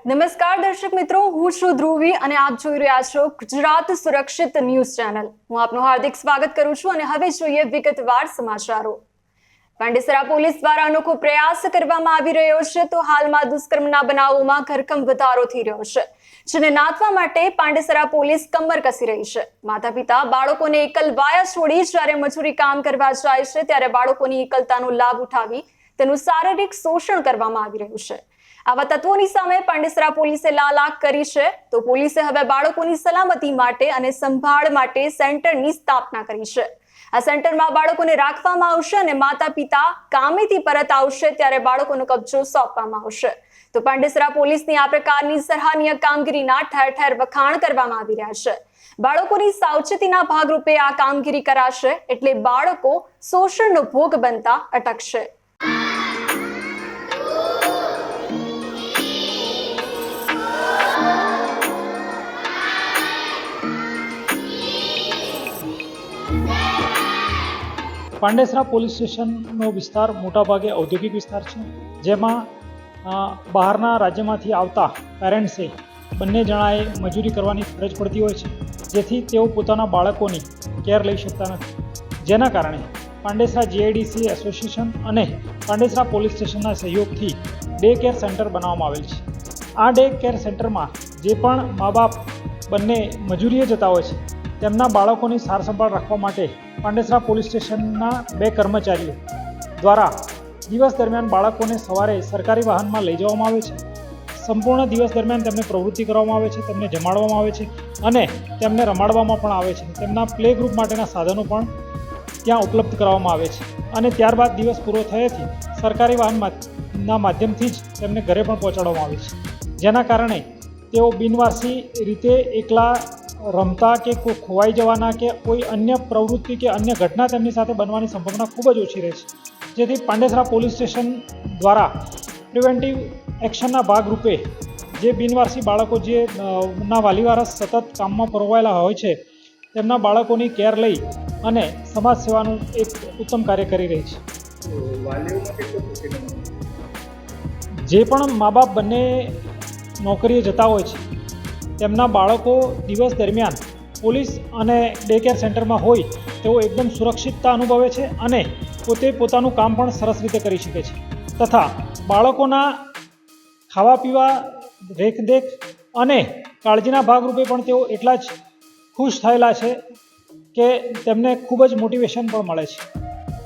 નમસ્કાર દર્શક મિત્રો, હું છું ધ્રુવી અને આપ જોઈ રહ્યા છો ગુજરાત સુરક્ષિત ન્યૂઝ ચેનલ। હું આપનું હાર્દિક સ્વાગત કરું છું અને હવે જોઈએ વિગતવાર સમાચારો। પાંડેસરા પોલીસ દ્વારા અનોખો પ્રયાસ કરવામાં આવી રહ્યો છે તો હાલમાં દુષ્કર્મના બનાવોમાં ધરખમ વધારો થઈ રહ્યો છે, જેને નાથવા માટે પાંડેસરા પોલીસ કમર કસી રહી છે। માતા પિતા બાળકોને એકલવાયા છોડી જ્યારે મજૂરી કામ કરવા જાય છે ત્યારે બાળકોની એકલતાનો લાભ ઉઠાવી તેનું શારીરિક શોષણ કરવામાં આવી રહ્યું છે। આવા તત્વોની સામે પાંડેસરા પોલીસે લાલાક કરી છે તો પોલીસે હવે બાળકોની સલામતી માટે અને સંભાળ માટે સેન્ટરની સ્થાપના કરી છે। આ સેન્ટરમાં બાળકોને રાખવામાં આવશે અને માતા પિતા કામેથી પરત આવશે ત્યારે બાળકોનો કબજો સોંપવામાં આવશે। તો પાંડેસરા પોલીસની આ પ્રકારની સરાહનીય કામગીરીના ઠેર ઠેર વખાણ કરવામાં આવી રહ્યા છે। બાળકોની સાવચેતીના ભાગરૂપે આ કામગીરી કરાશે એટલે બાળકો શોષણનો ભોગ બનતા અટકશે। પાંડેસરા પોલીસ સ્ટેશનનો વિસ્તાર મોટાભાગે ઔદ્યોગિક વિસ્તાર છે, જેમાં બહારના રાજ્યમાંથી આવતા પેરેન્ટ્સે બંને જણાએ મજૂરી કરવાની ફરજ પડતી હોય છે, જેથી તેઓ પોતાના બાળકોની કેર લઈ શકતા નથી। જેના કારણે પાંડેસરા જીઆઈડીસી એસોસિએશન અને પાંડેસરા પોલીસ સ્ટેશનના સહયોગથી ડે કેર સેન્ટર બનાવવામાં આવેલ છે। આ ડે કેર સેન્ટરમાં જે પણ મા બાપ બંને મજૂરીએ જતા હોય છે તેમના બાળકોની સાર સંભાળ રાખવા માટે પાંડેસરા પોલીસ સ્ટેશનના 2 કર્મચારીઓ દ્વારા દિવસ દરમિયાન બાળકોને સવારે સરકારી વાહનમાં લઈ જવામાં આવે છે। સંપૂર્ણ દિવસ દરમિયાન તેમને પ્રવૃત્તિ કરવામાં આવે છે, તેમને જમાડવામાં આવે છે અને તેમને રમાડવામાં પણ આવે છે। તેમના પ્લે ગ્રુપ માટેના સાધનો પણ ત્યાં ઉપલબ્ધ કરાવવામાં આવે છે અને ત્યારબાદ દિવસ પૂરો થયેથી સરકારી વાહનના માધ્યમથી જ તેમને ઘરે પણ પહોંચાડવામાં આવે છે, જેના કારણે તેઓ બિનવારસી રીતે એકલા રમતા કે કોઈ ખોવાઈ જવાના કે કોઈ અન્ય પ્રવૃત્તિ કે અન્ય ઘટના તેમની સાથે બનવાની સંભાવના ખૂબ જ ઓછી રહે છે। જેથી પાંડેસરા પોલીસ સ્ટેશન દ્વારા પ્રિવેન્ટિવ એક્શનના ભાગરૂપે જે બિનવારસી બાળકો જે ના વાલીવારસ સતત કામમાં પરોવાયેલા હોય છે તેમના બાળકોની કેર લઈ અને સમાજ સેવાનું એક ઉત્તમ કાર્ય કરી રહી છે। જે પણ મા બાપ બંને નોકરીએ જતા હોય છે તેમના બાળકો દિવસ દરમિયાન પોલીસ અને ડે કેર સેન્ટરમાં હોય તેઓ એકદમ સુરક્ષિતતા અનુભવે છે અને પોતે પોતાનું કામ પણ સરસ રીતે કરી શકે છે તથા બાળકોના ખાવા પીવા, રેખદેખ અને કાળજીના ભાગરૂપે પણ તેઓ એટલા જ ખુશ થયેલા છે કે તેમને ખૂબ જ મોટિવેશન પણ મળે છે।